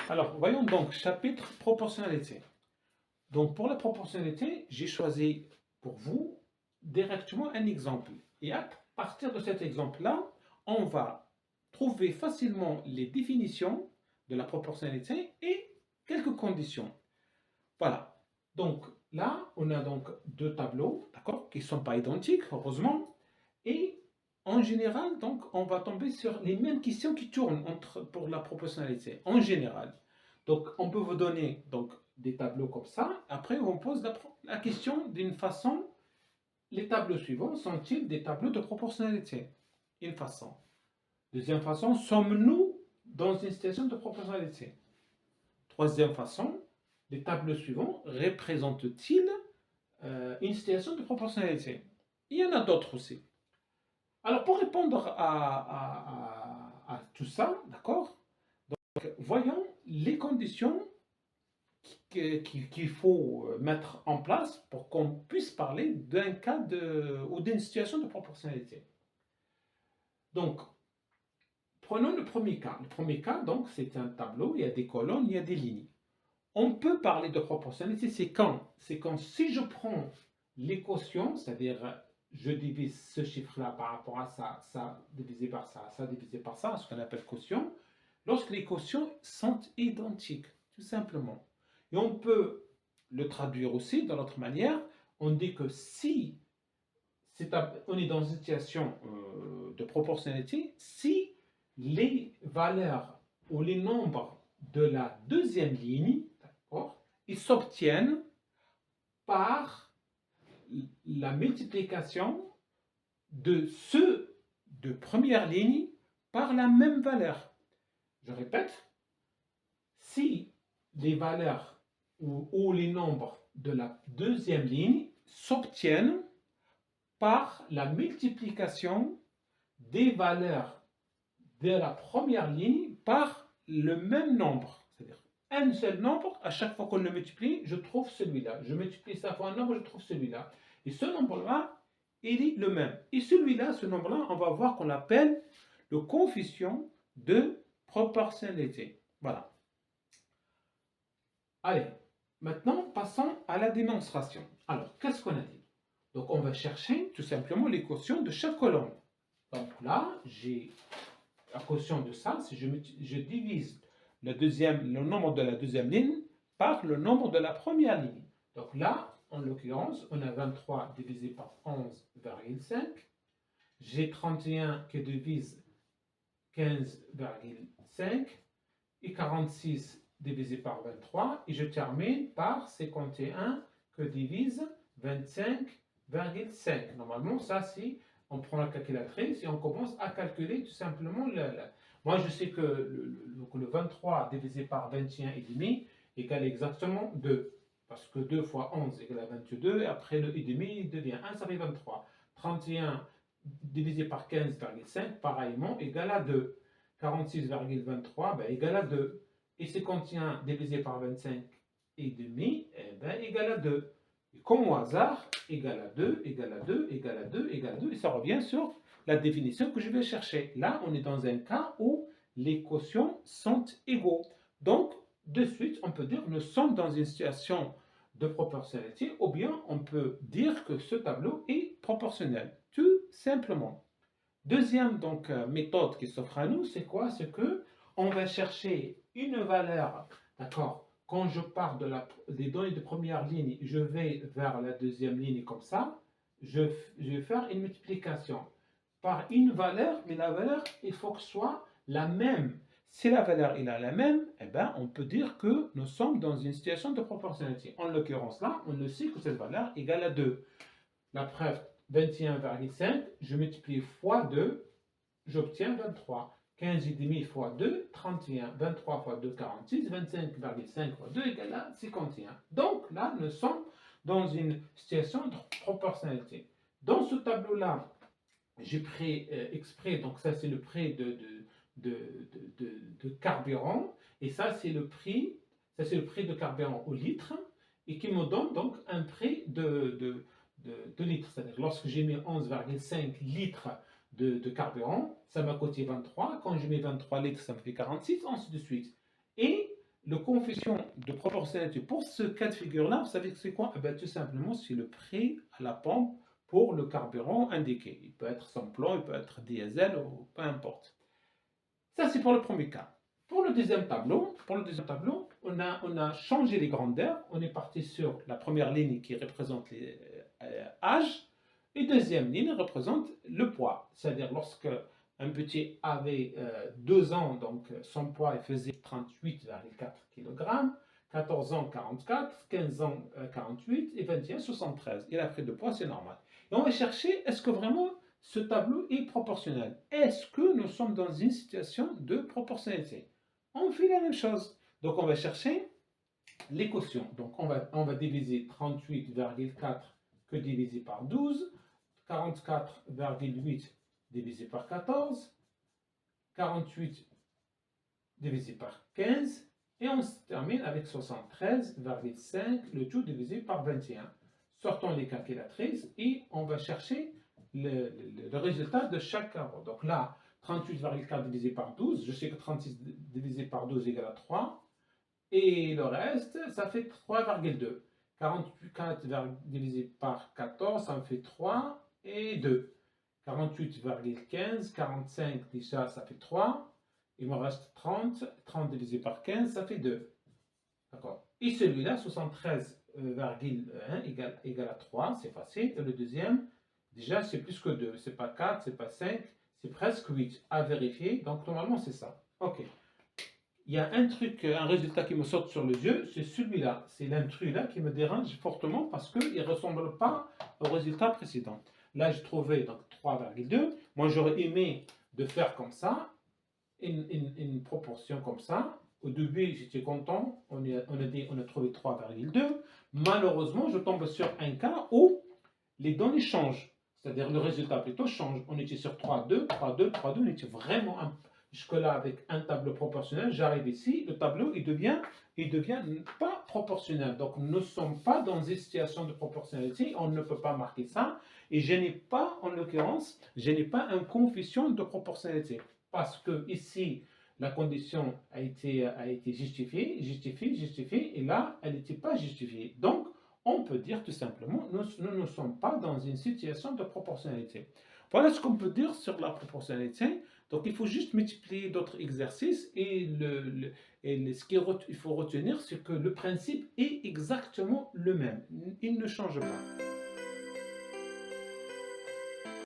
Alors, voyons donc, chapitre proportionnalité. Donc, pour la proportionnalité, j'ai choisi pour vous directement un exemple. Et à partir de cet exemple-là, on va trouver facilement les définitions de la proportionnalité et quelques conditions. Voilà. Donc, là, on a donc deux tableaux, d'accord, qui ne sont pas identiques, heureusement. Et en général, donc, on va tomber sur les mêmes questions qui tournent pour la proportionnalité, en général. Donc, on peut vous donner donc, des tableaux comme ça. Après, on pose la question d'une façon. Les tableaux suivants sont-ils des tableaux de proportionnalité? Une façon. Deuxième façon, sommes-nous dans une situation de proportionnalité? Troisième façon, les tableaux suivants représentent-ils une situation de proportionnalité? Il y en a d'autres aussi. Alors, pour répondre à tout ça, d'accord, voyons les conditions qu'il faut mettre en place pour qu'on puisse parler d'un cas ou d'une situation de proportionnalité. Donc, prenons le premier cas. Le premier cas, donc, c'est un tableau, il y a des colonnes, il y a des lignes. On peut parler de proportionnalité, c'est quand si je prends les quotients, c'est-à-dire je divise ce chiffre-là par rapport à ça, ça divisé par ça divisé par ça, ce qu'on appelle quotient, lorsque les quotients sont identiques, tout simplement. Et on peut le traduire aussi de l'autre manière, on dit que si on est dans une situation de proportionnalité, si les valeurs ou les nombres de la deuxième ligne, ils s'obtiennent par la multiplication de ceux de première ligne par la même valeur. Je répète, si les valeurs ou les nombres de la deuxième ligne s'obtiennent par la multiplication des valeurs de la première ligne par le même nombre. C'est-à-dire un seul nombre, à chaque fois qu'on le multiplie, je trouve celui-là. Je multiplie ça fois un nombre, je trouve celui-là. Et ce nombre-là, il est le même. Et celui-là, ce nombre-là, on va voir qu'on l'appelle le coefficient de proportionnalité. Voilà. Allez, maintenant, passons à la démonstration. Alors, qu'est-ce qu'on a dit? Donc, on va chercher tout simplement les quotients de chaque colonne. Donc là, j'ai la quotient de ça, si je divise le nombre de la deuxième ligne par le nombre de la première ligne. Donc là, en l'occurrence, on a 23 divisé par 11,5. J'ai 31 qui divise 15,5 et 46 divisé par 23. Et je termine par 51 que divise 25,5. Normalement, ça, c'est on prend la calculatrice et on commence à calculer tout simplement Moi, je sais que le 23 divisé par 21,5 égale exactement 2. Parce que 2 fois 11 égale à 22. Et après le et demi devient 1, ça fait 23. 31 divisé par 15,5, pareillement, égale à 2. 46,23 ben, égale à 2. Et 51 divisé par 25 et demi, eh ben, égale à 2. Et comme au hasard, égale à 2, égale à 2, égale à 2, égale à 2, et ça revient sur la définition que je vais chercher. Là, on est dans un cas où les quotients sont égaux. Donc, de suite, on peut dire que nous sommes dans une situation de proportionnalité, ou bien on peut dire que ce tableau est proportionnel, tout simplement. Deuxième donc, méthode qui s'offre à nous, c'est quoi? C'est que on va chercher une valeur, d'accord? Quand je pars des données de première ligne, je vais vers la deuxième ligne comme ça, je vais faire une multiplication par une valeur, mais la valeur, il faut que ce soit la même. Si la valeur est la même, eh ben, on peut dire que nous sommes dans une situation de proportionnalité. En l'occurrence là, on le sait que cette valeur est égale à 2. La preuve, 21,5, je multiplie fois 2, j'obtiens 23. 15,5 fois 2, 31. 23 fois 2, 46. 25,5 fois 2 égale à 51. Donc là, nous sommes dans une situation de proportionnalité. Dans ce tableau-là, j'ai pris exprès, donc ça c'est le prix de carburant, et ça c'est le prix de carburant au litre, et qui me donne donc un prix de litres. C'est-à-dire lorsque j'ai mis 11,5 litres de carburant, ça m'a coûté 23. Quand je mets 23 litres, ça me fait 46, ainsi de suite. Et le coefficient de proportionnalité pour ce cas de figure-là, vous savez que c'est quoi? Eh ben, tout simplement, c'est le prix à la pompe pour le carburant indiqué. Il peut être sans-plomb, il peut être diesel, ou peu importe. Ça, c'est pour le premier cas. Pour le deuxième tableau, on a changé les grandeurs. On est parti sur la première ligne qui représente les âges, et deuxième ligne représente le poids. C'est-à-dire lorsque un petit avait 2 ans, donc son poids il faisait 38,4 kg, 14 ans 44, 15 ans 48 et 21 73. Il a pris de poids, c'est normal. Et on va chercher, est-ce que vraiment ce tableau est proportionnel? Est-ce que nous sommes dans une situation de proportionnalité? On fait la même chose. Donc on va chercher les quotients. Donc on va diviser 38,4 que divisé par 12, 44,8 divisé par 14, 48 divisé par 15, et on se termine avec 73,5, le tout divisé par 21. Sortons les calculatrices et on va chercher le résultat de chaque arbre. Donc là, 38,4 divisé par 12, je sais que 36 divisé par 12 égale à 3, et le reste, ça fait 3,2. 44 divisé par 14, ça me fait 3 et 2. 48,15, 45 déjà, ça fait 3. Il me reste 30. 30 divisé par 15, ça fait 2. D'accord. Et celui-là, 73,1 égale à 3, c'est facile. Et le deuxième, déjà, c'est plus que 2. C'est pas 4, c'est pas 5, c'est presque 8. À vérifier. Donc, normalement, c'est ça. OK. Il y a un truc, un résultat qui me saute sur les yeux, c'est celui-là. C'est l'intrus là qui me dérange fortement parce qu'il ne ressemble pas au résultat précédent. Là, j'ai trouvé donc 3,2. Moi, j'aurais aimé de faire comme ça, une proportion comme ça. Au début, j'étais content. On a trouvé 3,2. Malheureusement, je tombe sur un cas où les données changent. C'est-à-dire le résultat plutôt change. On était sur 3,2, 3,2, 3,2. On était vraiment jusque-là avec un tableau proportionnel. J'arrive ici, le tableau il devient pas proportionnel. Donc nous ne sommes pas dans une situation de proportionnalité. On ne peut pas marquer ça. Et je n'ai pas, en l'occurrence, je n'ai pas un coefficient de proportionnalité. Parce que ici, la condition a été justifiée, et là, elle n'était pas justifiée. Donc, on peut dire tout simplement, nous ne sommes pas dans une situation de proportionnalité. Voilà ce qu'on peut dire sur la proportionnalité. Donc, il faut juste multiplier d'autres exercices et ce qu'il faut retenir, c'est que le principe est exactement le même. Il ne change pas.